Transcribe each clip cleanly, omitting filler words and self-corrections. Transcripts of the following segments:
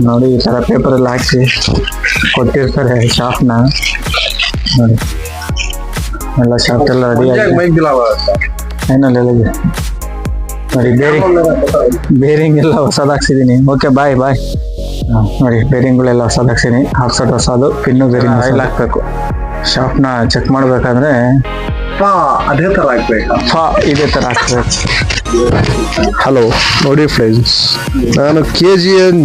ನೋಡಿ ಈ ತರ ಪೇಪರ್ ಎಲ್ಲ ಹಾಕಿ ಕೊಟ್ಟಿರ್ತಾರೆ ಶಾಪ್ನ. ನೋಡಿ ಎಲ್ಲ ಶಾಪ್ ಎಲ್ಲ ರೆಡಿ ಫೈನಲ್. ನೋಡಿ ಬೇರಿಂಗ್ ಎಲ್ಲ ಹೊಸದ್ ಹಾಕ್ಸಿದೀನಿ. Okay bye. ನೋಡಿ ಬೇರಿಂಗ್ಗಳೆಲ್ಲ ಹೊಸದ್ ಹಾಕ್ಸಿದೀನಿ. ಆಫ್ಸೆಟ್ ಹೊಸದು, ಪಿನ್ನು ಬೇರಿಂಗ್ ಆಯಿಲ್ ಹಾಕ್ಬೇಕು. ಶಾಪ್ನ ಚೆಕ್ ಮಾಡ್ಬೇಕಂದ್ರೆ ಅದೇ ತರ ಹಾಕ್ಬೇಕು, ಇದೇ ತರ ಹಾಕ್ಬೇಕು. ಹಲೋ ನೋಡಿ ಫ್ರೆಂಡ್ಸ್, ನಾನು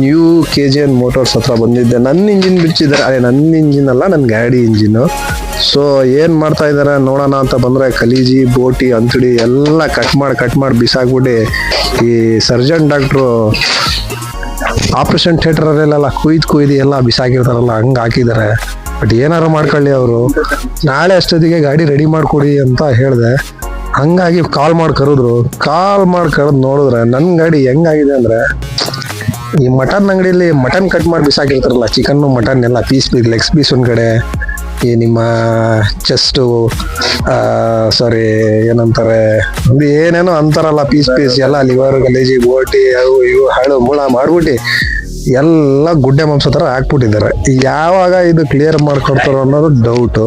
ನ್ಯೂ KGN ಮೋಟಾರ್ಸ್ ಹತ್ರ ಬಂದಿದ್ದೆ. ನನ್ನ ಇಂಜಿನ್ ಬಿಚ್ಚಿದ್ದಾರೆ, ಅದೇ ನನ್ನ ಇಂಜಿನ್ ಅಲ್ಲ, ನನ್ನ ಗಾಡಿ ಇಂಜಿನ್. ಸೊ ಏನ್ ಮಾಡ್ತಾ ಇದಾರೆ ನೋಡೋಣ ಅಂತ ಬಂದ್ರೆ ಕಲೀಜಿ, ಬೋಟಿ, ಅಂತಡಿ ಎಲ್ಲ ಕಟ್ ಮಾಡಿ ಬಿಸಾಕ್ಬಿಟ್ಟು ಈ ಸರ್ಜನ್ ಡಾಕ್ಟ್ರು ಆಪರೇಷನ್ ಥಿಯೇಟರ್ ಅಲ್ಲೆಲ್ಲ ಕುಯ್ದು ಎಲ್ಲ ಬಿಸಾಕಿರ್ತಾರಲ್ಲ ಹಂಗ ಹಾಕಿದ್ದಾರೆ. ಬಟ್ ಏನಾರು ಮಾಡ್ಕೊಳ್ಳಿ, ಅವರು ನಾಳೆ ಅಷ್ಟೊತ್ತಿಗೆ ಗಾಡಿ ರೆಡಿ ಮಾಡ್ಕೊಡಿ ಅಂತ ಹೇಳಿದೆ. ಹಂಗಾಗಿ ಕಾಲ್ ಮಾಡಿ ಕರೆದು ನೋಡಿದ್ರೆ ನನ್ನ ಗಾಡಿ ಹೆಂಗಾಗಿದೆ ಅಂದ್ರೆ, ಈ ಮಟನ್ ಅಂಗಡಿಯಲ್ಲಿ ಮಟನ್ ಕಟ್ ಮಾಡಿ ಬಿಸಾಕಿರ್ತಾರಲ್ಲ, ಚಿಕನ್ ಮಟನ್ ಎಲ್ಲ ಪೀಸ್ ಲೆಗ್ಸ್ ಪೀಸ್ ಒಂದ್ ಕಡೆ, ಈ ನಿಮ್ಮ ಚೆಸ್ಟು ಸಾರಿ ಏನಂತಾರೆ ಏನೇನೋ ಅಂತಾರಲ್ಲ ಪೀಸ್ ಎಲ್ಲ ಲಿವರ್, ಗಲೇಜಿ, ಬೋಟಿ, ಅವು ಇವು ಹಳು ಮುಳ ಮಾಡ್ಬಿಟ್ಟು ಎಲ್ಲ ಗುಡ್ಡೆ ಮಾಂಸ ಥರ ಹಾಕ್ಬಿಟ್ಟಿದ್ದಾರೆ. ಯಾವಾಗ ಇದು ಕ್ಲಿಯರ್ ಮಾಡ್ಕೊಡ್ತಾರೋ ಅನ್ನೋದು ಡೌಟು.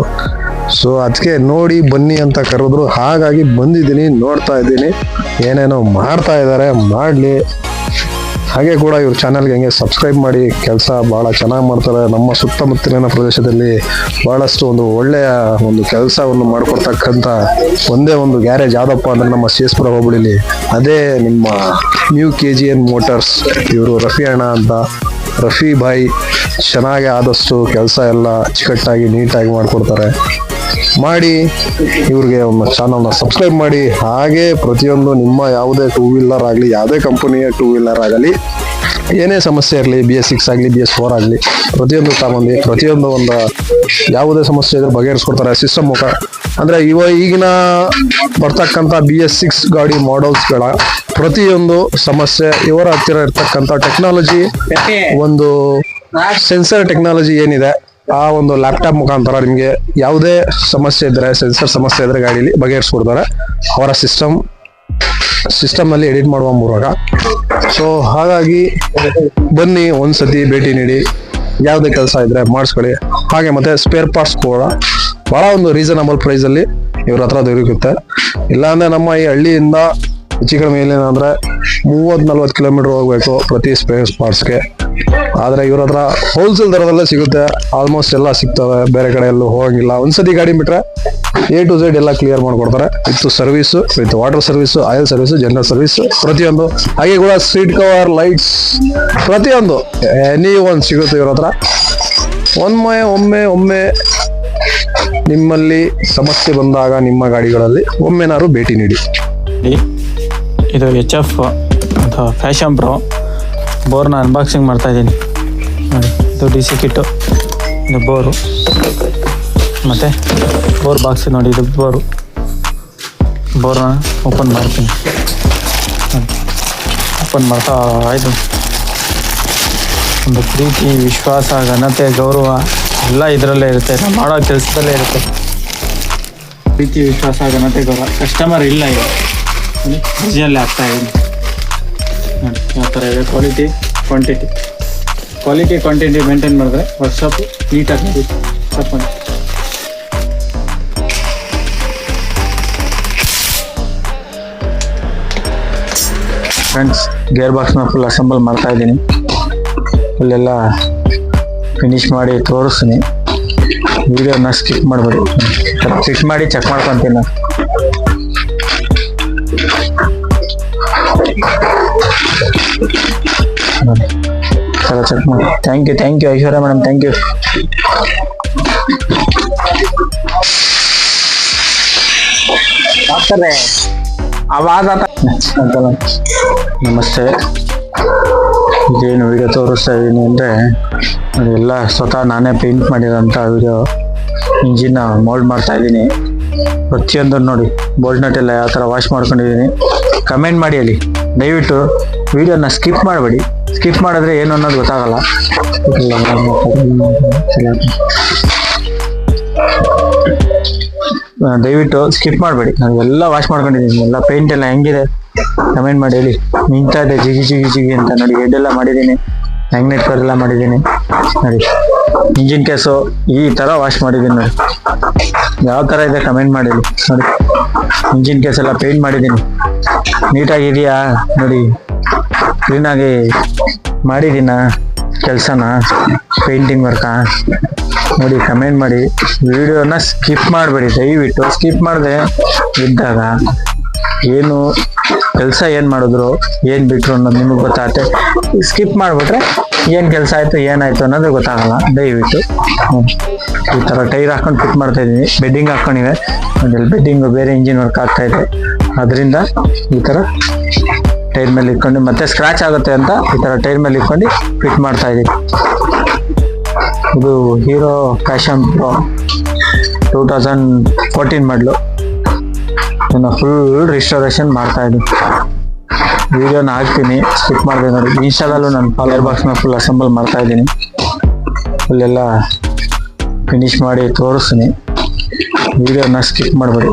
ಸೊ ಅದಕ್ಕೆ ನೋಡಿ ಬನ್ನಿ ಅಂತ ಕರೆದ್ರು, ಹಾಗಾಗಿ ಬಂದಿದ್ದೀನಿ, ನೋಡ್ತಾ ಇದ್ದೀನಿ ಏನೇನೋ ಮಾಡ್ತಾ ಇದ್ದಾರೆ. ಮಾಡಲಿ. ಹಾಗೆ ಕೂಡ ಇವ್ರ ಚಾನಲ್ಗೆ ಹಂಗೆ ಸಬ್ಸ್ಕ್ರೈಬ್ ಮಾಡಿ. ಕೆಲಸ ಭಾಳ ಚೆನ್ನಾಗಿ ಮಾಡ್ತಾರೆ. ನಮ್ಮ ಸುತ್ತಮುತ್ತಲಿನ ಪ್ರದೇಶದಲ್ಲಿ ಭಾಳಷ್ಟು ಒಂದು ಒಳ್ಳೆಯ ಒಂದು ಕೆಲಸವನ್ನು ಮಾಡಿಕೊಡ್ತಕ್ಕಂಥ ಒಂದೇ ಒಂದು ಗ್ಯಾರೇಜ್ ಯಾವ್ದಪ್ಪ ಅಂದರೆ ನಮ್ಮ ಸೇಸ್ಪುರ ಹೋಬಳಿಲಿ, ಅದೇ ನಿಮ್ಮ ನ್ಯೂ KGN ಮೋಟಾರ್ಸ್. ಇವರು ರಫಿ ಅಣ್ಣ ಅಂತ, ರಫಿ ಭಾಯ್ ಚೆನ್ನಾಗಿ ಆದಷ್ಟು ಕೆಲಸ ಎಲ್ಲ ಅಚ್ಚುಕಟ್ಟಾಗಿ ನೀಟಾಗಿ ಮಾಡಿಕೊಡ್ತಾರೆ. ಮಾಡಿ ಇವ್ರಿಗೆ ಒಂದು ಚಾನಲ್ನ ಸಬ್ಸ್ಕ್ರೈಬ್ ಮಾಡಿ. ಹಾಗೆ ಪ್ರತಿಯೊಂದು ನಿಮ್ಮ ಯಾವುದೇ ಟೂ ವೀಲರ್ ಆಗಲಿ, ಯಾವುದೇ ಕಂಪನಿಯ ಟೂ ವೀಲರ್ ಆಗಲಿ, ಏನೇ ಸಮಸ್ಯೆ ಇರಲಿ, BS6 ಆಗಲಿ, BS4 ಆಗಲಿ, ಪ್ರತಿಯೊಂದು ತಗೊಂಡು ಪ್ರತಿಯೊಂದು ಒಂದು ಯಾವುದೇ ಸಮಸ್ಯೆ ಇದ್ರೆ ಬಗೆಹರಿಸ್ಕೊಡ್ತಾರೆ. ಸಿಸ್ಟಮ್ ಮುಖ ಅಂದರೆ ಈಗಿನ ಬರ್ತಕ್ಕಂಥ BS6 ಗಾಡಿ ಮಾಡಲ್ಸ್ಗಳ ಪ್ರತಿಯೊಂದು ಸಮಸ್ಯೆ ಇವರ ಹತ್ತಿರ ಇರ್ತಕ್ಕಂಥ ಟೆಕ್ನಾಲಜಿ, ಒಂದು ಸೆನ್ಸರ್ ಟೆಕ್ನಾಲಜಿ ಏನಿದೆ, ಆ ಒಂದು ಲ್ಯಾಪ್ಟಾಪ್ ಮುಖಾಂತರ ನಿಮಗೆ ಯಾವುದೇ ಸಮಸ್ಯೆ ಇದ್ರೆ, ಸೆನ್ಸರ್ ಸಮಸ್ಯೆ ಇದ್ರೆ ಗಾಡೀಲಿ ಬಗೆಹರಿಸ್ಕೊಡ್ತಾರೆ. ಅವರ ಸಿಸ್ಟಮ್ ನಲ್ಲಿ ಎಡಿಟ್ ಮಾಡುವ ಮೂಲಕ. ಸೊ ಹಾಗಾಗಿ ಬನ್ನಿ, ಒಂದ್ಸತಿ ಭೇಟಿ ನೀಡಿ, ಯಾವುದೇ ಕೆಲಸ ಇದ್ರೆ ಮಾಡಿಸ್ಕೊಳ್ಳಿ. ಹಾಗೆ ಮತ್ತೆ ಸ್ಪೇರ್ ಪಾರ್ಟ್ಸ್ ಕೂಡ ಬಹಳ ಒಂದು ರೀಸನಬಲ್ ಪ್ರೈಸ್ ಅಲ್ಲಿ ಇವ್ರ ಹತ್ರ ದೊರಕುತ್ತೆ. ಇಲ್ಲಾಂದ್ರೆ ನಮ್ಮ ಈ ಹಳ್ಳಿಯಿಂದ ಹೆಚ್ಚು ಕಡಿಮೆ ಏನಂದ್ರೆ 30-40 ಕಿಲೋಮೀಟರ್ ಹೋಗ್ಬೇಕು ಪ್ರತಿ ಸ್ಪೇರ್ ಪಾರ್ಟ್ಸ್ಗೆ. ಆದ್ರೆ ಇವ್ರ ಹತ್ರ ಹೋಲ್ಸೇಲ್ ದರದಲ್ಲೇ ಸಿಗುತ್ತೆ. ಆಲ್ಮೋಸ್ಟ್ ಎಲ್ಲ ಸಿಗ್ತವೆ, ಬೇರೆ ಕಡೆ ಎಲ್ಲೂ ಹೋಗಂಗಿಲ್ಲ. ಒಂದ್ಸತಿ ಗಾಡಿ ಬಿಟ್ರೆ A to Z ಎಲ್ಲ ಕ್ಲಿಯರ್ ಮಾಡ್ಕೊಡ್ತಾರೆ. With service, with water service, oil service, general service ಪ್ರತಿಯೊಂದು. ಹಾಗೆ ಕೂಡ ಸೀಟ್ ಕವರ್, ಲೈಟ್ಸ್ ಪ್ರತಿಯೊಂದು ಎನಿ ಒಂದು ಸಿಗುತ್ತೆ ಇವ್ರ ಹತ್ರ. ಒಮ್ಮೆ ನಿಮ್ಮಲ್ಲಿ ಸಮಸ್ಯೆ ಬಂದಾಗ ನಿಮ್ಮ ಗಾಡಿಗಳಲ್ಲಿ ಒಮ್ಮೆನಾರು ಭೇಟಿ ನೀಡಿ. ಇದು HF ಅಥವಾ ಫ್ಯಾಷನ್ ಪ್ರೋ ಬೋರ್ನ ಅನ್ಬಾಕ್ಸಿಂಗ್ ಮಾಡ್ತಾ ಇದ್ದೀನಿ. ನೋಡಿ, ಇದು DC ಕಿಟ್ಟು, ಇದು ಬೋರು, ಮತ್ತು ಬೋರ್ ಬಾಕ್ಸ್. ನೋಡಿ, ಇದು ಬೋರ್ನ ಓಪನ್ ಮಾಡ್ತೀನಿ. ಓಪನ್ ಮಾಡ್ತಾ ಆಯಿತು. ಒಂದು ಪ್ರೀತಿ, ವಿಶ್ವಾಸ, ಘನತೆ, ಗೌರವ ಎಲ್ಲ ಇದರಲ್ಲೇ ಇರುತ್ತೆ. ನಾವು ಮಾಡೋ ಕೆಲಸದಲ್ಲೇ ಇರುತ್ತೆ. ಪ್ರೀತಿ, ವಿಶ್ವಾಸ, ಘನತೆ, ಗೌರವ. ಕಸ್ಟಮರ್ ಇಲ್ಲ ಈಗ, ಒರಿಜಿನಲ್ಲೇ ಆಗ್ತಾ ಇದ್ದೀನಿ. ನೋಡಿ ಯಾವ ಥರ ಇದೆ. ಕ್ವಾಂಟಿಟಿ ಮೇಂಟೈನ್ ಮಾಡಿದ್ರೆ ವರ್ಕ್ಶಾಪು ನೀಟಾಗಿ ನಡೀತು. ತಪ್ಪಂತ ಫ್ರೆಂಡ್ಸ್, ಗೇರ್ ಬಾಕ್ಸ್ನ ಫುಲ್ ಅಸೆಂಬಲ್ ಮಾಡ್ತಾ ಇದ್ದೀನಿ. ಫುಲ್ಲೆಲ್ಲ ಫಿನಿಶ್ ಮಾಡಿ ತೋರಿಸ್ತೀನಿ. ವಿಡಿಯೋನ ಸ್ಕಿಪ್ ಮಾಡಬೇಡಿ, ಫಿಟ್ ಮಾಡಿ ಚೆಕ್ ಮಾಡ್ಕೊತೀನಿ ನಾನು. चलो ಚೆಕ್ ಮಾಡಿ. Thank you Aishwarya madam, thank you. ನಮಸ್ತೆ. ಇದೇನು ವಿಡಿಯೋ ತೋರಿಸ್ತಾ ಇದ್ದೀನಿ ಅಂದರೆ, ಅದೆಲ್ಲ ಸ್ವತಃ ನಾನೇ ಪೇಂಟ್ ಮಾಡಿರೋಂಥ ವಿಡಿಯೋ. ಇಂಜಿನ್ ಮೋಲ್ಡ್ ಮಾಡ್ತಾ ಇದ್ದೀನಿ. ಪ್ರತಿಯೊಂದು ನೋಡಿ, ಬೋಲ್ಟ್ ನಟ್ ಎಲ್ಲ ಯಾವ ಥರ ವಾಶ್ ಮಾಡ್ಕೊಂಡಿದ್ದೀನಿ. ಕಮೆಂಟ್ ಮಾಡಿ ಅಲ್ಲಿ. ದಯವಿಟ್ಟು ವಿಡಿಯೋನ ಸ್ಕಿಪ್ ಮಾಡಬೇಡಿ. ಸ್ಕಿಪ್ ಮಾಡಿದ್ರೆ ಏನು ಅನ್ನೋದು ಗೊತ್ತಾಗಲ್ಲ. ದಯವಿಟ್ಟು ಸ್ಕಿಪ್ ಮಾಡಬೇಡಿ. ನಾನು ಎಲ್ಲ ವಾಶ್ ಮಾಡ್ಕೊಂಡಿದ್ದೀನಿ. ಎಲ್ಲ ಪೇಂಟ್ ಎಲ್ಲ ಹೆಂಗಿದೆ ಕಮೆಂಟ್ ಮಾಡಿ ಹೇಳಿ. ನಿಂತಾ ಇದೆ ಜಿಗಿ ಜಿಗಿ ಜಿಗಿ ಅಂತ ನೋಡಿ. ಹೆಡ್ ಎಲ್ಲ ಮಾಡಿದ್ದೀನಿ, ಮ್ಯಾಗ್ನೆಟ್ ಕವರ್ ಎಲ್ಲ ಮಾಡಿದ್ದೀನಿ ನೋಡಿ. ಇಂಜಿನ್ ಕೇಸು ಈ ತರ ವಾಶ್ ಮಾಡಿದ್ದೀನಿ ನೋಡಿ. ಯಾವ ತರ ಇದೆ ಕಮೆಂಟ್ ಮಾಡಿ ಹೇಳಿ. ನೋಡಿ ಇಂಜಿನ್ ಕೇಸ್ ಎಲ್ಲ ಪೇಂಟ್ ಮಾಡಿದ್ದೀನಿ, ನೀಟಾಗಿದೆಯಾ ನೋಡಿ. ಕ್ಲೀನಾಗಿ ಮಾಡಿದ್ದೀನ ಕೆಲಸನ, ಪೇಂಟಿಂಗ್ ವರ್ಕಾ ನೋಡಿ. ಕಮೆಂಟ್ ಮಾಡಿ. ವಿಡಿಯೋನ ಸ್ಕಿಪ್ ಮಾಡಬೇಡಿ ದಯವಿಟ್ಟು. ಸ್ಕಿಪ್ ಮಾಡದೆ ಇದ್ದಾಗ ಏನು ಕೆಲಸ ಏನು ಮಾಡಿದ್ರು ಏನು ಬಿಟ್ರು ಅನ್ನೋದು ನಿಮಗೆ ಗೊತ್ತಾಗುತ್ತೆ. ಸ್ಕಿಪ್ ಮಾಡಿಬಿಟ್ರೆ ಏನು ಕೆಲಸ ಆಯಿತು ಏನಾಯ್ತು ಅನ್ನೋದು ಗೊತ್ತಾಗಲ್ಲ. ದಯವಿಟ್ಟು ಈ ಥರ ಟೈರ್ ಹಾಕೊಂಡು ಫಿಟ್ ಮಾಡ್ತಾ ಇದ್ದೀನಿ. ಬೆಡ್ಡಿಂಗ್ ಹಾಕೊಂಡಿವೆ, ಅದರಲ್ಲಿ ಬೆಡ್ಡಿಂಗು ಬೇರೆ ಇಂಜಿನ್ ವರ್ಕ್ ಆಗ್ತಾ ಇದೆ. ಅದರಿಂದ ಈ ಥರ ಟೈರ್ ಮೇಲೆ ಇಟ್ಕೊಂಡು ಮತ್ತೆ ಸ್ಕ್ರಾಚ್ ಆಗುತ್ತೆ ಅಂತ ಈ ಥರ ಟೈರ್ ಮೇಲೆ ಇಟ್ಕೊಂಡು ಫಿಟ್ ಮಾಡ್ತಾ ಇದ್ದೀನಿ. ಇದು ಹೀರೋ ಪ್ಯಾಷನ್ ಪ್ರೋ 2014 ಮಾಡಲು. ಇದನ್ನ ಫುಲ್ ರಿಸ್ಟೋರೇಷನ್ ಮಾಡ್ತಾ ಇದ್ದೀನಿ. ವಿಡಿಯೋನ ಹಾಕ್ತೀನಿ, ಸ್ಕಿಪ್ ಮಾಡಿದೆ ನೋಡಿ. ಇನ್ಸ್ಟಾದಲ್ಲೂ ನಾನು ಫಾಲೋವರ್ ಬಾಕ್ಸ್ನ ಫುಲ್ ಅಸೆಂಬಲ್ ಮಾಡ್ತಾ ಇದ್ದೀನಿ. ಫುಲ್ಲೆಲ್ಲ ಫಿನಿಶ್ ಮಾಡಿ ತೋರಿಸ್ತೀನಿ. ವಿಡಿಯೋನ ಸ್ಕಿಪ್ ಮಾಡಬೇಡಿ.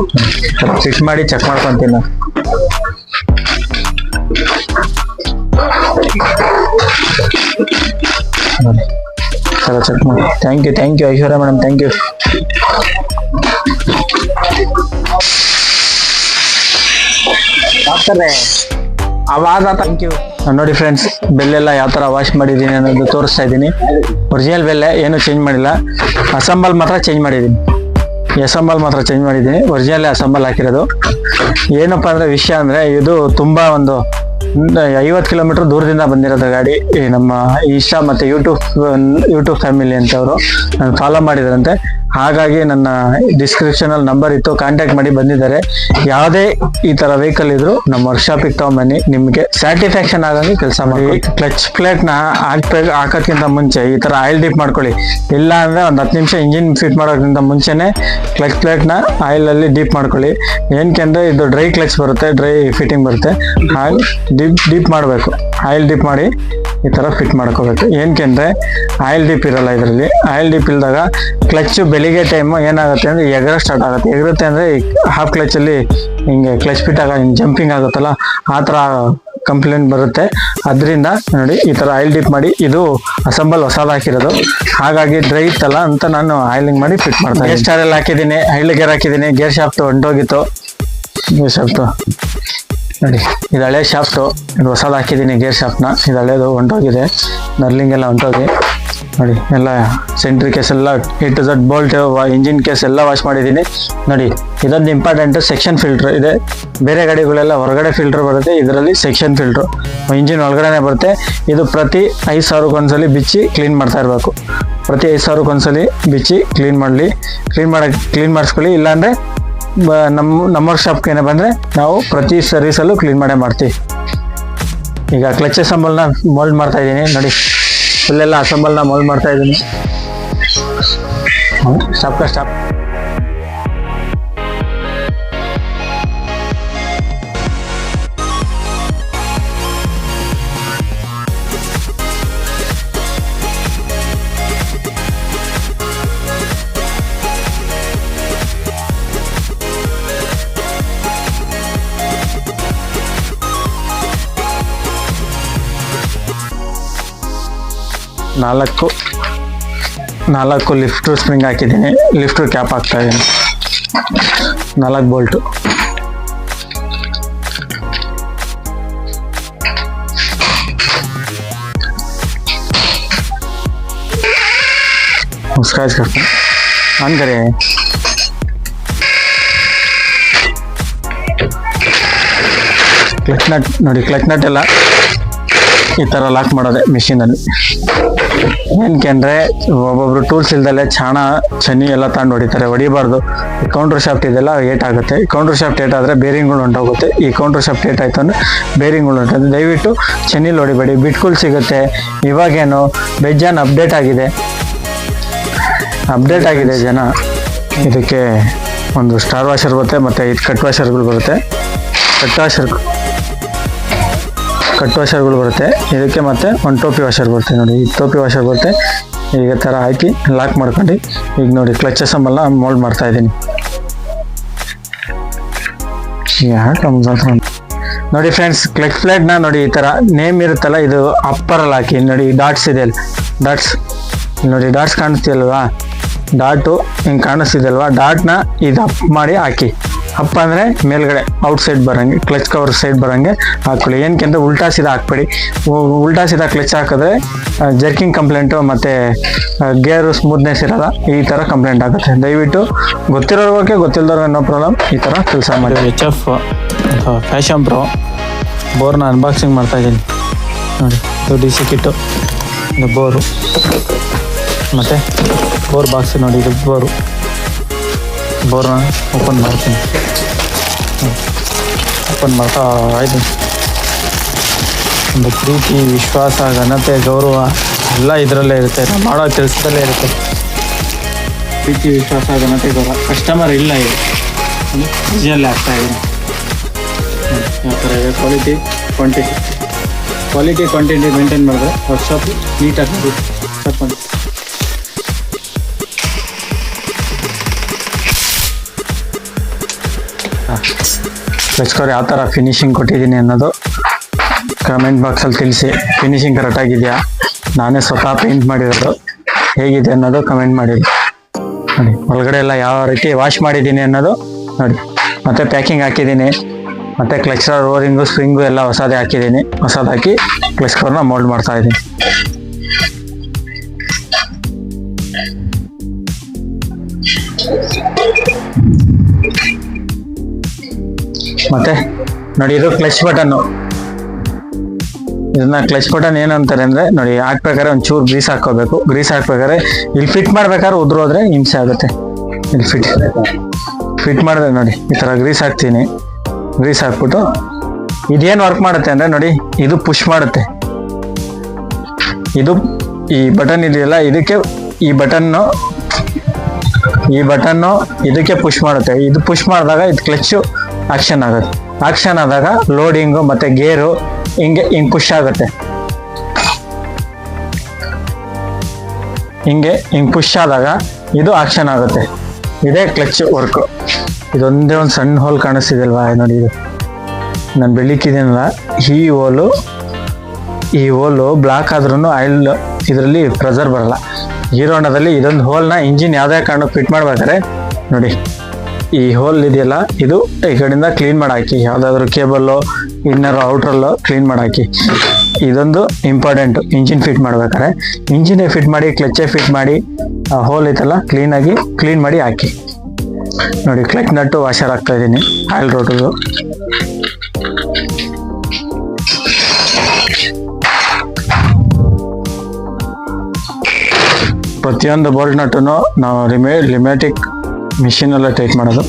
ಫಿಟ್ ಮಾಡಿ ಚೆಕ್ ಮಾಡ್ಕೊತೀನಿ ನಾನು. ನೋಡಿ ಸರ ಚೆಕ್ ಮಾಡಿ. Thank you Aishwarya madam, thank you. ಆವಾಜ ಥ್ಯಾಂಕ್ ಯು. ನೋಡಿ ಫ್ರೆಂಡ್ಸ್, ಬೆಲ್ಲೆಲ್ಲ ಯಾವ ಥರ ವಾಶ್ ಮಾಡಿದ್ದೀನಿ ಅನ್ನೋದು ತೋರಿಸ್ತಾ ಇದ್ದೀನಿ. ಒರಿಜಿನಲ್ ಬೆಲ್ಲೆ ಏನು ಚೇಂಜ್ ಮಾಡಿಲ್ಲ, ಅಸೆಂಬಲ್ ಮಾತ್ರ ಚೇಂಜ್ ಮಾಡಿದ್ದೀನಿ. ಅಸೆಂಬಲ್ ಮಾತ್ರ ಚೇಂಜ್ ಮಾಡಿದ್ದೀನಿ, ಒರಿಜಿನಲ್ ಅಸೆಂಬಲ್ ಹಾಕಿರೋದು. ಏನಪ್ಪ ಅಂದರೆ ವಿಷಯ ಅಂದರೆ ಇದು ತುಂಬ ಒಂದು 50 ಕಿಲೋಮೀಟರ್ ದೂರದಿಂದ ಬಂದಿರೋದು ಗಾಡಿ. ನಮ್ಮ ಇಷ್ಟ ಮತ್ತು ಯೂಟ್ಯೂಬ್ ಫ್ಯಾಮಿಲಿ ಅಂತವರು ನಾನು ಫಾಲೋ ಮಾಡಿದ್ರಂತೆ. ಹಾಗಾಗಿ ನನ್ನ ಡಿಸ್ಕ್ರಿಪ್ಷನಲ್ಲಿ ನಂಬರ್ ಇತ್ತು, ಕಾಂಟ್ಯಾಕ್ಟ್ ಮಾಡಿ ಬಂದಿದ್ದಾರೆ. ಯಾವುದೇ ಈ ಥರ ವೆಹಿಕಲ್ ಇದ್ರು ನಮ್ಮ ವರ್ಕ್ಶಾಪಿಗೆ ತೊಗೊಂಬನ್ನಿ, ನಿಮಗೆ ಸ್ಯಾಟಿಸ್ಫ್ಯಾಕ್ಷನ್ ಆಗಂಗೆ ಕೆಲಸ ಮಾಡಿ. ಕ್ಲಚ್ ಪ್ಲೇಟ್ನ ಹಾಕೋದ್ಕಿಂತ ಮುಂಚೆ ಈ ಥರ ಆಯಿಲ್ ಡಿಪ್ ಮಾಡ್ಕೊಳ್ಳಿ. ಇಲ್ಲ ಅಂದರೆ ಒಂದು 10 ನಿಮಿಷ ಇಂಜಿನ್ ಫಿಟ್ ಮಾಡೋದ್ಕಿಂತ ಮುಂಚೆನೇ ಕ್ಲಚ್ ಪ್ಲೇಟ್ನ ಆಯಿಲಲ್ಲಿ ಡೀಪ್ ಮಾಡ್ಕೊಳ್ಳಿ. ಏನಕ್ಕೆ ಅಂದರೆ ಇದು ಡ್ರೈ ಕ್ಲಚ್ ಬರುತ್ತೆ, ಡ್ರೈ ಫಿಟ್ಟಿಂಗ್ ಬರುತ್ತೆ. ಹಾಗೆ ಡೀಪ್ ಮಾಡಬೇಕು. ಆಯಿಲ್ ಡೀಪ್ ಮಾಡಿ ಈ ಥರ ಫಿಟ್ ಮಾಡ್ಕೋಬೇಕು. ಏನಕ್ಕೆ ಅಂದರೆ ಆಯಿಲ್ ಡೀಪ್ ಇರಲ್ಲ ಇದರಲ್ಲಿ. ಆಯಿಲ್ ಡೀಪ್ ಇಲ್ದಾಗ ಕ್ಲಚ್ಚು ಬೆಳಿಗ್ಗೆ ಟೈಮು ಏನಾಗುತ್ತೆ ಅಂದರೆ ಸ್ಟಾರ್ಟ್ ಆಗುತ್ತೆ. ಎಗರುತ್ತೆ ಅಂದರೆ ಹಾಫ್ ಕ್ಲಚಲ್ಲಿ ಹಿಂಗೆ ಕ್ಲಚ್ ಫಿಟ್ ಹಿಂಗೆ ಜಂಪಿಂಗ್ ಆಗುತ್ತಲ್ಲ, ಆ ಥರ ಕಂಪ್ಲೇಂಟ್ ಬರುತ್ತೆ. ಅದರಿಂದ ನೋಡಿ ಈ ಥರ ಆಯಿಲ್ ಡೀಪ್ ಮಾಡಿ. ಇದು ಅಸೆಂಬಲ್ ಹೊಸದು ಹಾಕಿರೋದು, ಹಾಗಾಗಿ ಡ್ರೈ ಇತ್ತಲ್ಲ ಅಂತ ನಾನು ಆಯಿಲಿಂಗ್ ಮಾಡಿ ಫಿಟ್ ಮಾಡ್ತೀನಿ. ಗೇರ್ ಸ್ಟಾರ್ ಎಲ್ಲ ಹಾಕಿದ್ದೀನಿ, ಹೈಲ್ ಗೇರ್ ಹಾಕಿದ್ದೀನಿ. ಗೇರ್ ಶಾಫ್ಟು ಹೊಂಟೋಗಿತ್ತು. ಗೇರ್ ಶಾಫ್ಟು ನೋಡಿ, ಇದು ಹಳೆ ಶಾಫ್ಟು, ಇದು ಹೊಸದು ಹಾಕಿದ್ದೀನಿ ಗೇರ್ ಶಾಫ್ಟ್ನ. ಇದು ಹಳೇದು ಹೊಂಟೋಗಿದೆ, ನರ್ಲಿಂಗ್ ಎಲ್ಲ ಹೊಂಟೋಗಿ ನೋಡಿ. ಎಲ್ಲ ಸೆಂಟ್ರಿ ಕೇಸ್ ಎಲ್ಲ A to Z bolt, engine case ಎಲ್ಲ ವಾಶ್ ಮಾಡಿದ್ದೀನಿ ನೋಡಿ. ಇದೊಂದು ಇಂಪಾರ್ಟೆಂಟ್ ಸೆಕ್ಷನ್ ಫಿಲ್ಟ್ರ್ ಇದೆ. ಬೇರೆ ಗಾಡಿಗಳೆಲ್ಲ ಹೊರಗಡೆ ಫಿಲ್ಟರ್ ಬರುತ್ತೆ, ಇದರಲ್ಲಿ ಸೆಕ್ಷನ್ ಫಿಲ್ಟ್ರು ಇಂಜಿನ್ ಒಳಗಡೆನೆ ಬರುತ್ತೆ. ಇದು ಪ್ರತಿ 5 ಸಾವಿರಕ್ಕೊಂದ್ಸಲಿ ಬಿಚ್ಚಿ ಕ್ಲೀನ್ ಮಾಡ್ತಾ ಇರಬೇಕು. ಪ್ರತಿ 5 ಸಾವಿರಕ್ಕೊಂದ್ಸಲಿ ಬಿಚ್ಚಿ ಕ್ಲೀನ್ ಮಾಡಿಸ್ಕೊಳ್ಳಿ. ಇಲ್ಲಾಂದರೆ ನಮ್ಮ ವರ್ಕ್ಶಾಪ್ಗೆ ಏನೇ ಬಂದರೆ ನಾವು ಪ್ರತಿ ಸರ್ವಿಸಲ್ಲೂ ಕ್ಲೀನ್ ಮಾಡೇ ಮಾಡ್ತೀವಿ. ಈಗ ಕ್ಲಚ್ ಅಸೆಂಬಲ್ನ ಮೋಲ್ಡ್ ಮಾಡ್ತಾ ಇದ್ದೀನಿ ನೋಡಿ. ಫುಲ್ಲೆಲ್ಲ ಅಸೆಂಬಲ್ನ ಮೋಲ್ಡ್ ಮಾಡ್ತಾ ಇದ್ದೀನಿ. ಸ್ಟಾಪ್. ನಾಲ್ಕು ಲಿಫ್ಟ್ ಸ್ಪ್ರಿಂಗ್ ಹಾಕಿದ್ದೀನಿ. ಲಿಫ್ಟ್ ಕ್ಯಾಪ್ ಹಾಕ್ತಾ ಇದ್ದೀನಿ. 4 ಬೋಲ್ಟು. स्क्रैच करते ऑन करें. ಕ್ಲಚ್ ನಟ್ ನೋಡಿ, ಕ್ಲಚ್ ನಟ್ ಎಲ್ಲ ಈ ಥರ ಲಾಕ್ ಮಾಡೋದೆ ಮಿಷಿನಲ್ಲಿ. ಏನಕ್ಕೆ ಅಂದರೆ ಒಬ್ಬೊಬ್ರು ಟೂಲ್ಸ್ ಇಲ್ದಲ್ಲೇ ಚನಿ ಎಲ್ಲ ತಗೊಂಡು ಹೊಡಿತಾರೆ. ಹೊಡಿಬಾರ್ದು. ಕೌಂಟ್ರ್ ಶಾಫ್ಟ್ ಇದೆಲ್ಲ ಏಟ್ ಆಗುತ್ತೆ. ಕೌಂಟ್ರ್ ಶಾಫ್ಟ್ ಏಟ್ ಆದರೆ ಬೇರಿಂಗ್ಗಳು ಹೊಂಟೋಗುತ್ತೆ. ಈ ಕೌಂಟ್ರ್ ಶಾಫ್ಟ್ ಏಟ್ ಆಯಿತು ಅಂದರೆ ಬೇರಿಂಗ್ಗಳು ಹೊಂಟೋಗುತ್ತೆ. ದಯವಿಟ್ಟು ಚನಿಲಿ ಹೊಡಿಬೇಡಿ. ಬಿಟ್ಗಳು ಸಿಗುತ್ತೆ. ಇವಾಗೇನು ಬೆಜ್ಜಾನ್ ಅಪ್ಡೇಟ್ ಆಗಿದೆ ಜನ. ಇದಕ್ಕೆ ಒಂದು ಸ್ಟಾರ್ ವಾಷರ್ ಬರುತ್ತೆ, ಮತ್ತು ಇದು ಕಟ್ ವಾಷರ್ಗಳು ಬರುತ್ತೆ. ಕಟ್ ವಾಷರ್ಗಳು ಬರುತ್ತೆ ಇದಕ್ಕೆ. ಮತ್ತು ಒಂದು ಟೋಪಿ ವಾಷರ್ ಬರುತ್ತೆ ನೋಡಿ. ಈ ಟೋಪಿ ವಾಷರ್ ಬರುತ್ತೆ. ಈಗ ಥರ ಹಾಕಿ ಲಾಕ್ ಮಾಡ್ಕೊಂಡು ಈಗ ನೋಡಿ ಕ್ಲಚ್ ಅಸೆಂಬಲ್ನ ಮೋಲ್ಡ್ ಮಾಡ್ತಾ ಇದ್ದೀನಿ. ಯಾಕೆ ನೋಡಿ ಫ್ರೆಂಡ್ಸ್, ಕ್ಲಚ್ ಪ್ಲೇಟ್ನ ನೋಡಿ ಈ ಥರ ನೇಮ್ ಇರುತ್ತಲ್ಲ, ಇದು ಅಪ್ಪರಲ್ಲಿ ಹಾಕಿ ನೋಡಿ, ಡಾಟ್ಸ್ ಇದೆ ಅಲ್ಲ, ಡಾಟ್ಸ್ ನೋಡಿ, ಡಾಟ್ಸ್ ಕಾಣಿಸ್ತಿಲ್ವಾ, ಡಾಟು ಹಿಂಗೆ ಕಾಣಿಸ್ತಿದಲ್ವಾ, ಡಾಟ್ನ ಇದು ಅಪ್ ಮಾಡಿ ಹಾಕಿ. ಅಪ್ ಅಂದರೆ ಮೇಲ್ಗಡೆ ಔಟ್ ಸೈಡ್ ಬರೋಂಗೆ, ಕ್ಲಚ್ ಕವರ್ ಸೈಡ್ ಬರೋಂಗೆ ಹಾಕೊಳ್ಳಿ. ಏನಕ್ಕೆ ಅಂತ ಉಲ್ಟಾ ಸೀದಾ ಹಾಕ್ಬೇಡಿ. ಉಲ್ಟಾ ಸೀದಾ ಕ್ಲಚ್ ಹಾಕಿದ್ರೆ ಜರ್ಕಿಂಗ್ ಕಂಪ್ಲೇಂಟು ಮತ್ತು ಗೇರು ಸ್ಮೂತ್ನೆಸ್ ಇರೋಲ್ಲ, ಈ ಥರ ಕಂಪ್ಲೇಂಟ್ ಆಗುತ್ತೆ. ದಯವಿಟ್ಟು ಗೊತ್ತಿರೋರ್ಗೆ ಗೊತ್ತಿಲ್ಲದವ್ರಿಗೆ ನೋ ಪ್ರಾಬ್ಲಮ್, ಈ ಥರ ಕೆಲಸ ಮಾಡಿ. HF ಫ್ಯಾಷನ್ ಪ್ರೋ ಬೋರ್ನ ಅನ್ಬಾಕ್ಸಿಂಗ್ ಮಾಡ್ತಾಯಿದ್ದೀನಿ ನೋಡಿ. ಇದು DC ಕಿಟ್ಟು, ಇದು ಬೋರು ಮತ್ತು ಬೋರ್ ಬಾಕ್ಸ್ ನೋಡಿ, ಇದು ಬೋರ್ನ ಓಪನ್ ಮಾಡ್ತೀನಿ. ಓಪನ್ ಮಾಡ್ತಾ ಆಯ್ತು. ಒಂದು ಪ್ರೀತಿ, ವಿಶ್ವಾಸ, ಘನತೆ, ಗೌರವ ಎಲ್ಲ ಇದರಲ್ಲೇ ಇರುತ್ತೆ, ನಾವು ಮಾಡೋ ಕೆಲಸದಲ್ಲೇ ಇರುತ್ತೆ. ಪ್ರೀತಿ, ವಿಶ್ವಾಸ, ಘನತೆ, ಗೌರವ. ಕಸ್ಟಮರ್ ಇಲ್ಲ ಇದು, ವಿಜಯಲ್ಲೇ ಆಗ್ತಾ ಇದೆ. ಯಾವ ಥರ ಇದೆ ಕ್ವಾಲಿಟಿ ಕ್ವಾಂಟಿಟಿ ಮೇಂಟೈನ್ ಮಾಡಿದ್ರೆ ವರ್ಕ್ಶಾಪ್ ನೀಟಾಗಿ ತಪ್ಪಂತ. ಕ್ಲಚ್ಕವರ್ ಯಾವ ಥರ ಫಿನಿಶಿಂಗ್ ಕೊಟ್ಟಿದ್ದೀನಿ ಅನ್ನೋದು ಕಮೆಂಟ್ ಬಾಕ್ಸಲ್ಲಿ ತಿಳಿಸಿ. ಫಿನಿಶಿಂಗ್ ಕರೆಕ್ಟಾಗಿದೆಯಾ, ನಾನೇ ಸ್ವತಃ ಪೇಂಟ್ ಮಾಡಿರೋದು, ಹೇಗಿದೆ ಅನ್ನೋದು ಕಮೆಂಟ್ ಮಾಡಿ ನೋಡಿ. ಒಳಗಡೆ ಎಲ್ಲ ಯಾವ ರೀತಿ ವಾಶ್ ಮಾಡಿದ್ದೀನಿ ಅನ್ನೋದು ನೋಡಿ. ಮತ್ತು ಪ್ಯಾಕಿಂಗ್ ಹಾಕಿದ್ದೀನಿ, ಮತ್ತು ಕ್ಲಚ್ಕವರ್ ರೋರಿಂಗು ಸ್ಪ್ರಿಂಗು ಎಲ್ಲ ಹೊಸದೇ ಹಾಕಿದ್ದೀನಿ. ಹೊಸದು ಹಾಕಿ ಕ್ಲಚ್ಕವರ್ನ ಮೋಲ್ಡ್ ಮಾಡ್ತಾ ಇದ್ದೀನಿ. ಮತ್ತೆ ನೋಡಿ, ಇದು ಕ್ಲಚ್ ಬಟನ್ನು. ಇದನ್ನ ಕ್ಲಚ್ ಬಟನ್ ಏನಂತಾರೆ ಅಂದರೆ ನೋಡಿ, ಹಾಕ್ಬೇಕಾದ್ರೆ ಒಂಚೂರು ಗ್ರೀಸ್ ಹಾಕೋಬೇಕು. ಗ್ರೀಸ್ ಹಾಕ್ಬೇಕಾದ್ರೆ ಇಲ್ಲಿ ಫಿಟ್ ಮಾಡ್ಬೇಕಾದ್ರೆ ಉದ್ರೋದ್ರೆ ಹಿಂಸೆ ಆಗುತ್ತೆ. ಇಲ್ಲಿ ಫಿಟ್ ಮಾಡಿದ್ರೆ ನೋಡಿ ಈ ಥರ ಗ್ರೀಸ್ ಹಾಕ್ತೀನಿ. ಗ್ರೀಸ್ ಹಾಕ್ಬಿಟ್ಟು ಇದೇನು ವರ್ಕ್ ಮಾಡುತ್ತೆ ಅಂದರೆ ನೋಡಿ, ಇದು ಪುಷ್ ಮಾಡುತ್ತೆ. ಇದು ಈ ಬಟನ್ ಇದೆಯಲ್ಲ, ಇದಕ್ಕೆ ಈ ಬಟನ್ನು ಇದಕ್ಕೆ ಪುಷ್ ಮಾಡುತ್ತೆ. ಇದು ಪುಷ್ ಮಾಡಿದಾಗ ಇದು ಕ್ಲಚ್ಚು ಆಕ್ಷನ್ ಆಗುತ್ತೆ. ಆಕ್ಷನ್ ಆದಾಗ ಲೋಡಿಂಗು ಮತ್ತು ಗೇರು ಹಿಂಗೆ ಪುಷ್ ಆಗುತ್ತೆ. ಹಿಂಗೆ ಪುಷ್ ಆದಾಗ ಇದು ಆಕ್ಷನ್ ಆಗುತ್ತೆ. ಇದೇ ಕ್ಲಚ್ ವರ್ಕು. ಇದೊಂದೇ ಒಂದು ಸಣ್ಣ ಹೋಲ್ ಕಾಣಿಸ್ತಿದಲ್ವಾ ನೋಡಿ, ಇದು ನಾನು ಬೆಳಿಕಿದ್ದೀನಲ್ಲ, ಈ ಹೋಲು ಬ್ಲಾಕ್ ಆದ್ರೂ ಆಯಿಲ್ ಇದರಲ್ಲಿ ಪ್ರೆಷರ್ ಬರಲ್ಲ. ಹೀರೋ ಹೋಂಡಾದಲ್ಲಿ ಇದೊಂದು ಹೋಲ್ನ ಇಂಜಿನ್ ಯಾವುದೇ ಕಾರಣಕ್ಕೆ ಫಿಟ್ ಮಾಡ್ಬೇಕಾದ್ರೆ ನೋಡಿ, ಈ ಹೋಲ್ ಇದೆಯಲ್ಲ, ಇದು ಈ ಕಡೆಯಿಂದ ಕ್ಲೀನ್ ಮಾಡಿ ಹಾಕಿ. ಯಾವುದಾದ್ರೂ ಕೇಬಲ್ಲು, ಇನ್ನರು, ಔಟ್ರಲ್ಲೋ ಕ್ಲೀನ್ ಮಾಡಿ ಹಾಕಿ. ಇದೊಂದು ಇಂಪಾರ್ಟೆಂಟು. ಇಂಜಿನ್ ಫಿಟ್ ಮಾಡ್ಬೇಕಾದ್ರೆ ಇಂಜಿನೇ ಫಿಟ್ ಮಾಡಿ, ಕ್ಲಚ್ಚೇ ಫಿಟ್ ಮಾಡಿ, ಆ ಹೋಲ್ ಐತಲ್ಲ ಕ್ಲೀನ್ ಮಾಡಿ ಹಾಕಿ. ನೋಡಿ, ಕ್ಲಚ್ ನಟ್ಟು ವಾಷರ್ ಹಾಕ್ತಾ ಇದ್ದೀನಿ, ಆಯಿಲ್ ರೋಟದು. ಪ್ರತಿಯೊಂದು ಬೋಲ್ಟ್ ನಟ್ಟು ನಾವು ಲಿಮೆಟಿಕ್ ಮಿಷಿನಲ್ಲೇ ಟೈಟ್ ಮಾಡೋದು.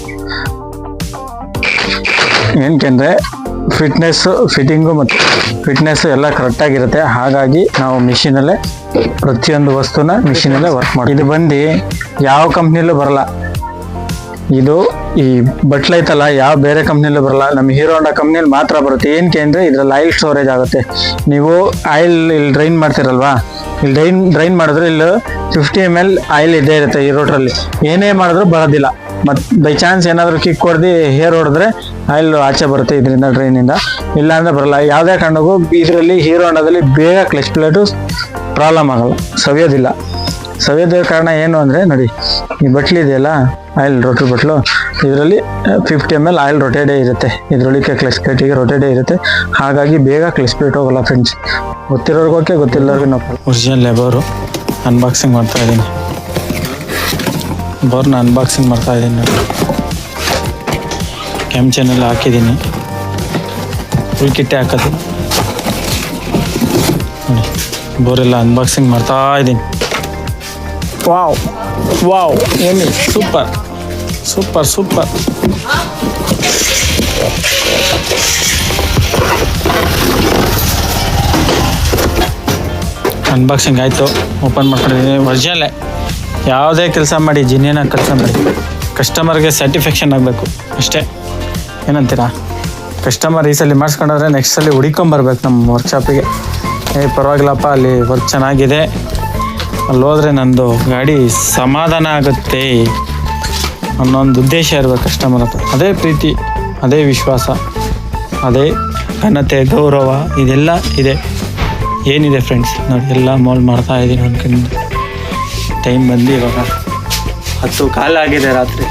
ಏನಕ್ಕೆಂದರೆ ಫಿಟ್ಟಿಂಗು ಮತ್ತು ಫಿಟ್ನೆಸ್ಸು ಎಲ್ಲ ಕರೆಕ್ಟಾಗಿರುತ್ತೆ. ಹಾಗಾಗಿ ನಾವು ಮಿಷಿನಲ್ಲೇ ಪ್ರತಿಯೊಂದು ವಸ್ತುನ ಮಿಷಿನಲ್ಲೇ ವರ್ಕ್ ಮಾಡಿ. ಇದು ಬಂದು ಯಾವ ಕಂಪ್ನಿಲೂ ಬರಲ್ಲ. ಇದು ಈ ಬಟ್ಲೈತಲ್ಲ, ಯಾವ ಬೇರೆ ಕಂಪ್ನಿಲೂ ಬರಲ್ಲ. ನಮ್ಮ ಹೀರೋ ಹೋಂಡಾ ಕಂಪ್ನಿಯಲ್ಲಿ ಮಾತ್ರ ಬರುತ್ತೆ. ಏನಕ್ಕೆ ಅಂದರೆ ಇದರಲ್ಲಿ ಆಯಿಲ್ ಸ್ಟೋರೇಜ್ ಆಗುತ್ತೆ. ನೀವು ಆಯಿಲ್ ಇಲ್ಲಿ ಡ್ರೈನ್ ಮಾಡ್ತಿರಲ್ವಾ, ಇಲ್ಲಿ ಡ್ರೈನ್ ಮಾಡಿದ್ರೆ ಇಲ್ಲಿ 50 ml ಆಯಿಲ್ ಇದ್ದೇ ಇರುತ್ತೆ. ಈ ರೋಟ್ರಲ್ಲಿ ಏನೇ ಮಾಡಿದ್ರು ಬರೋದಿಲ್ಲ. ಮತ್ತು ಬೈ ಚಾನ್ಸ್ ಏನಾದರೂ ಕಿಕ್ ಹೊಡೆದು ಹೇರ್ ಹೊಡೆದ್ರೆ ಆಯಿಲ್ ಆಚೆ ಬರುತ್ತೆ ಇದರಿಂದ, ಡ್ರೈನಿಂದ. ಇಲ್ಲ ಅಂದರೆ ಬರಲ್ಲ. ಯಾವುದೇ ಕಾರಣಕ್ಕೂ ಇದರಲ್ಲಿ ಹೀರೋ ಹೋಂಡಾದಲ್ಲಿ ಬೇಗ ಕ್ಲಚ್ ಪ್ಲೇಟು ಪ್ರಾಬ್ಲಮ್ ಆಗಲ್ಲ, ಸವಿಯೋದಿಲ್ಲ. ಸವಿಯೋದ ಕಾರಣ ಏನು ಅಂದರೆ ನೋಡಿ, ಈ ಬಟ್ಲಿದೆಯಲ್ಲ, ಆಯಿಲ್ ರೋಟರ್ ಬಟ್ಲು, ಇದರಲ್ಲಿ 50 ml ಆಯಿಲ್ ರೊಟೇಡೇ ಇರುತ್ತೆ. ಇದರೊಳಗೆ ಕ್ಲಚ್ ಪ್ಲೇಟಿಗೆ ರೊಟೇಡೇ ಇರುತ್ತೆ. ಹಾಗಾಗಿ ಬೇಗ ಕ್ಲಚ್ ಪ್ಲೇಟ್ ಹೋಗಲ್ಲ ಫ್ರೆಂಡ್ಸ್. ಗೊತ್ತಿರೋರ್ಗೆ ಓಕೆ, ಗೊತ್ತಿಲ್ಲವ್ರಿಗೆ ನಾವು. ಒರಿಜಿನಲ್ ಬೋರು ಅನ್ಬಾಕ್ಸಿಂಗ್ ಮಾಡ್ತಾ ಇದ್ದೀನಿ. ಬೋರ್ನ ಅನ್ಬಾಕ್ಸಿಂಗ್ ಮಾಡ್ತಾ ಇದ್ದೀನಿ. ಕೆಮ್ ಚಾನೆಲ್ ಹಾಕಿದ್ದೀನಿ, ಫುಲ್ ಕಿಟ್ಟೆ ಹಾಕೋದು ನೋಡಿ. ಬೋರೆಲ್ಲ ಅನ್ಬಾಕ್ಸಿಂಗ್ ಮಾಡ್ತಾ ಇದ್ದೀನಿ. ವಾವ್ ಏನಿ ಸೂಪರ್. ಅನ್ಬಾಕ್ಸಿಂಗ್ ಆಯಿತು, ಓಪನ್ ಮಾಡ್ಕೊಂಡಿದ್ದೀನಿ. ಒರಿಜಿನಲ್ಲೇ ಯಾವುದೇ ಕೆಲಸ ಮಾಡಿ, ಜಿನ್ನೇನಾಗಿ ಕೆಲಸ ಮಾಡಿ, ಕಸ್ಟಮರ್ಗೆ ಸ್ಯಾಟಿಸ್ಫ್ಯಾಕ್ಷನ್ ಆಗಬೇಕು ಅಷ್ಟೇ. ಏನಂತೀರಾ? ಕಸ್ಟಮರ್ ಈ ಸಲ ಮಾಡಿಸ್ಕೊಂಡ್ರೆ ನೆಕ್ಸ್ಟ್ ಸಲ ಹುಡ್ಕೊಂಬರ್ಬೇಕು ನಮ್ಮ ವರ್ಕ್ಶಾಪಿಗೆ. ಪರವಾಗಿಲ್ಲಪ್ಪ, ಅಲ್ಲಿ ವರ್ಕ್ ಚೆನ್ನಾಗಿದೆ, ಅಲ್ಲಿ ಹೋದರೆ ನಂದು ಗಾಡಿ ಸಮಾಧಾನ ಆಗುತ್ತೆ ಅನ್ನೋ ಒಂದು ಉದ್ದೇಶ ಇರಬೇಕು ಕಸ್ಟಮರ್ ಹತ್ರ. ಅದೇ ಪ್ರೀತಿ, ಅದೇ ವಿಶ್ವಾಸ, ಅದೇ ಘನತೆ ಗೌರವ ಇದೆಲ್ಲ ಇದೆ. ಏನಿದೆ ಫ್ರೆಂಡ್ಸ್ ನೋಡಿ, ಎಲ್ಲ ಮೋಲ್ಡ್ ಮಾಡ್ತಾ ಇದ್ದೀನಿ ಅಂದ್ಕೊಂಡು. ಟೈಮ್ ಬಂದು ಇವಾಗ 10 ಕಾಲ ಆಗಿದೆ ರಾತ್ರಿ.